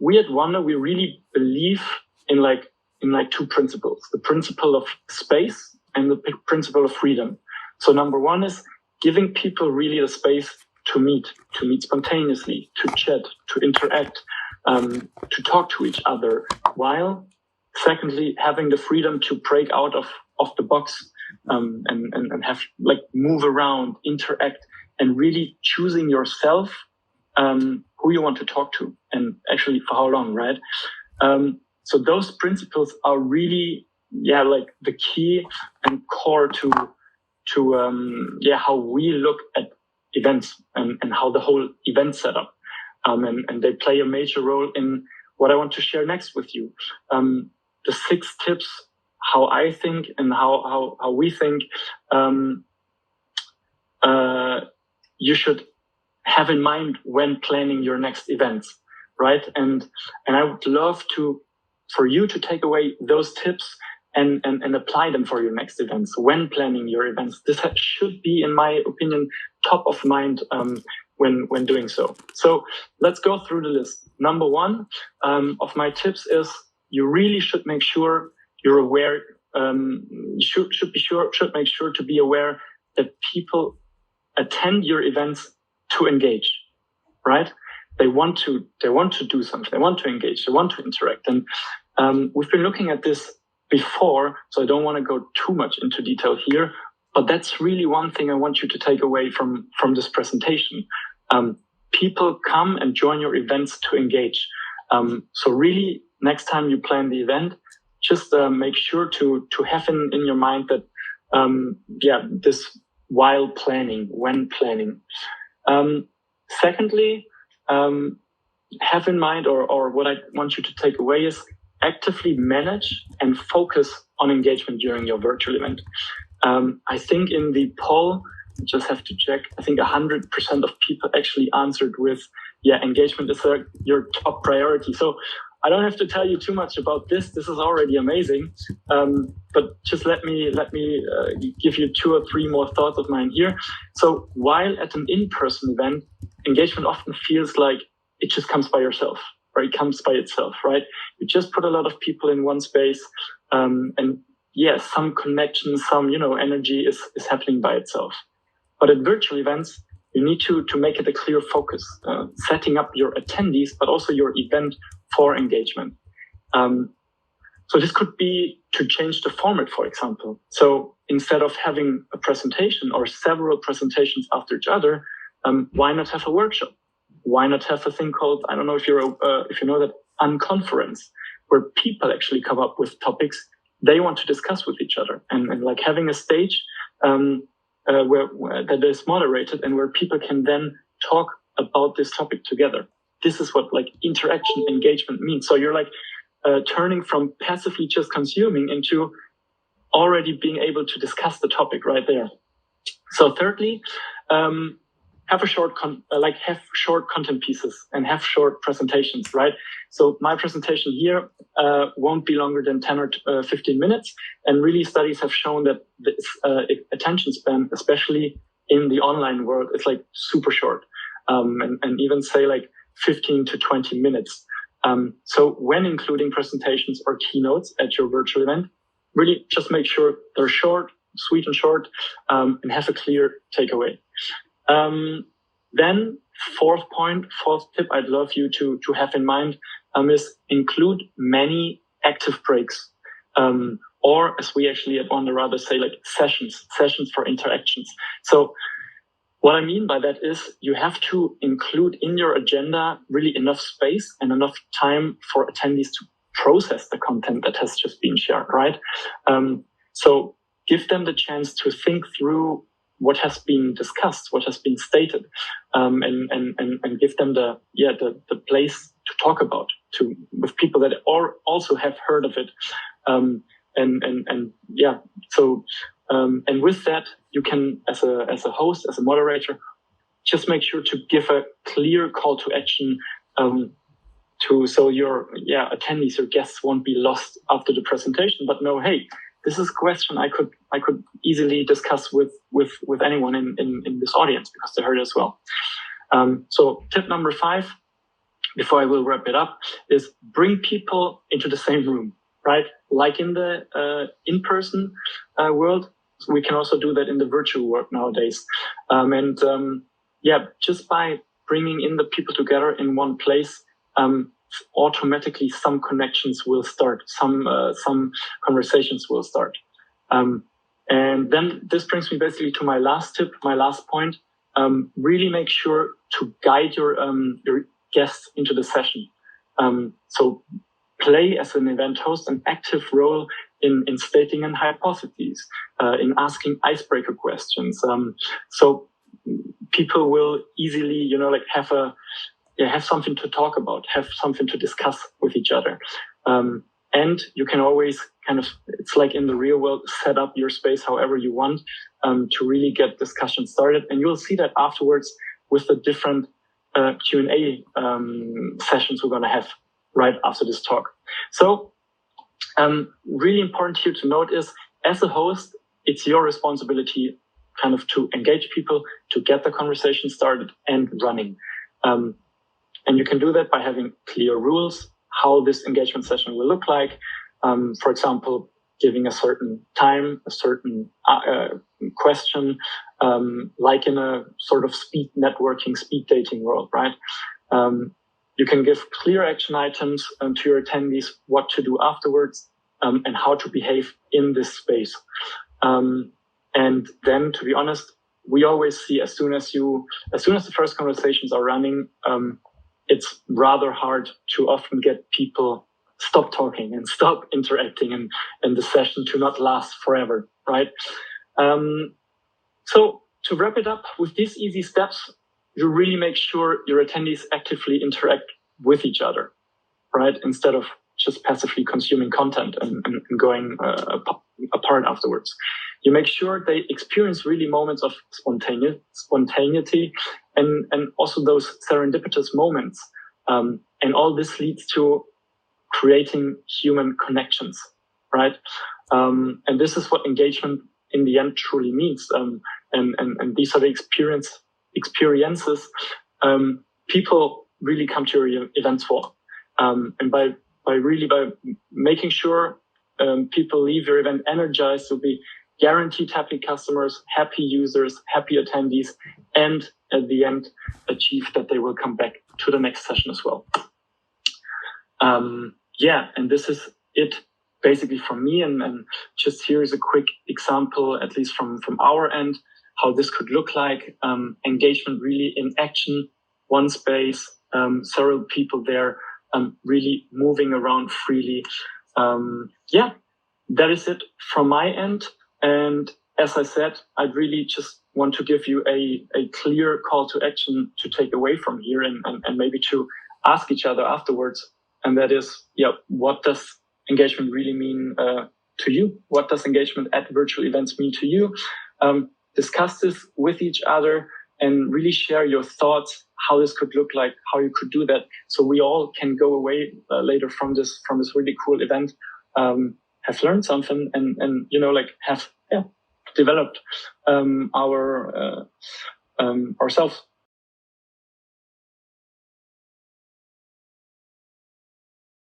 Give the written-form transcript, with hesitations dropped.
we at Wonder, we really believe in like two principles: the principle of space and the principle of freedom. So number one is giving people really the space to meet spontaneously, to chat, to interact, to talk to each other, while secondly, having the freedom to break out of the box, and have like move around, interact, and really choosing yourself, who you want to talk to, and actually for how long, right? So those principles are really, like the key and core to how we look at events and how the whole event setup, and they play a major role in what I want to share next with you. The 6 tips, how I think and how we think you should have in mind when planning your next events, right? And I would love for you to take away those tips and apply them for your next events when planning your events. This should be, in my opinion, top of mind when doing so. So let's go through the list. Number 1 of my tips is you really should make sure you're aware. You should make sure to be aware that people attend your events to engage, right? They want to do something. They want to engage. They want to interact. And we've been looking at this before, so I don't want to go too much into detail here. But that's really one thing I want you to take away from this presentation. People come and join your events to engage. So really, next time you plan the event, just make sure to have in your mind that, this when planning. Secondly, have in mind, or what I want you to take away is actively manage and focus on engagement during your virtual event. I think in the poll, just have to check, I think 100% of people actually answered with, engagement is your top priority. So I don't have to tell you too much about this. This is already amazing. But just let me give you 2 or 3 more thoughts of mine here. So while at an in-person event, engagement often feels like it just comes by yourself, or it comes by itself, right? You just put a lot of people in one space, and some connection, some energy is happening by itself. But at virtual events, you need to make it a clear focus, setting up your attendees, but also your event for engagement. So this could be to change the format, for example. So instead of having a presentation or several presentations after each other, why not have a workshop? Why not have a thing called, I don't know if you know that, unconference, where people actually come up with topics they want to discuss with each other, and like having a stage where that is moderated and where people can then talk about this topic together. This is what like interaction, engagement means. So you're like turning from passively just consuming into already being able to discuss the topic right there. So thirdly, have short content pieces and have short presentations, right? So my presentation here won't be longer than 10 or 15 minutes. And really studies have shown that this attention span, especially in the online world, is like super short, and even say like 15 to 20 minutes. So when including presentations or keynotes at your virtual event, really just make sure they're short, sweet and short, and have a clear takeaway. Then fourth tip I'd love you to have in mind is include many active breaks, or as we actually at Wonder rather say, like sessions for interactions. So what I mean by that is you have to include in your agenda really enough space and enough time for attendees to process the content that has just been shared, right? So give them the chance to think through what has been discussed, what has been stated, and give them the place to talk about with people that also have heard of it, and with that you can, as a host, as a moderator, just make sure to give a clear call to action, so your attendees, your guests won't be lost after the presentation, but know, hey, this is a question I could easily discuss with anyone in this audience because they heard it as well. So tip number 5, before I will wrap it up, is bring people into the same room, right? Like in the in-person world, we can also do that in the virtual world nowadays. Just by bringing in the people together in one place, automatically some connections will start, some conversations will start. And then this brings me basically to my last tip, my last point. Really make sure to guide your guests into the session. So play as an event host an active role in stating an hypothesis, in asking icebreaker questions. So people will easily, have something to talk about, have something to discuss with each other. And you can always it's like in the real world, set up your space however you want to really get discussion started. And you'll see that afterwards with the different Q&A sessions we're going to have right after this talk. So really important here to note is, as a host, it's your responsibility to engage people, to get the conversation started and running. And you can do that by having clear rules, how this engagement session will look like. For example, giving a certain time, a certain question, like in a sort of speed networking, speed dating world, right? You can give clear action items to your attendees, what to do afterwards, and how to behave in this space. And then, to be honest, we always see as soon as the first conversations are running, it's rather hard to often get people stop talking and stop interacting and the session to not last forever, right? So to wrap it up, with these easy steps, you really make sure your attendees actively interact with each other, right? Instead of just passively consuming content and going apart afterwards. You make sure they experience really moments of spontaneity and also those serendipitous moments. And all this leads to creating human connections, right? And this is what engagement in the end truly means. And these are the experiences people really come to your events for. And by making sure people leave your event energized, you'll be guaranteed happy customers, happy users, happy attendees, and at the end achieve that they will come back to the next session as well. And this is it basically from me. And just here is a quick example, at least from our end, how this could look like. Engagement really in action, one space, several people there, really moving around freely. That is it from my end. And as I said, I'd really just want to give you a clear call to action to take away from here and maybe to ask each other afterwards. And that is, what does engagement really mean to you? What does engagement at virtual events mean to you? Discuss this with each other and really share your thoughts, how this could look like, how you could do that. So we all can go away later from this really cool event, have learned something and have developed ourselves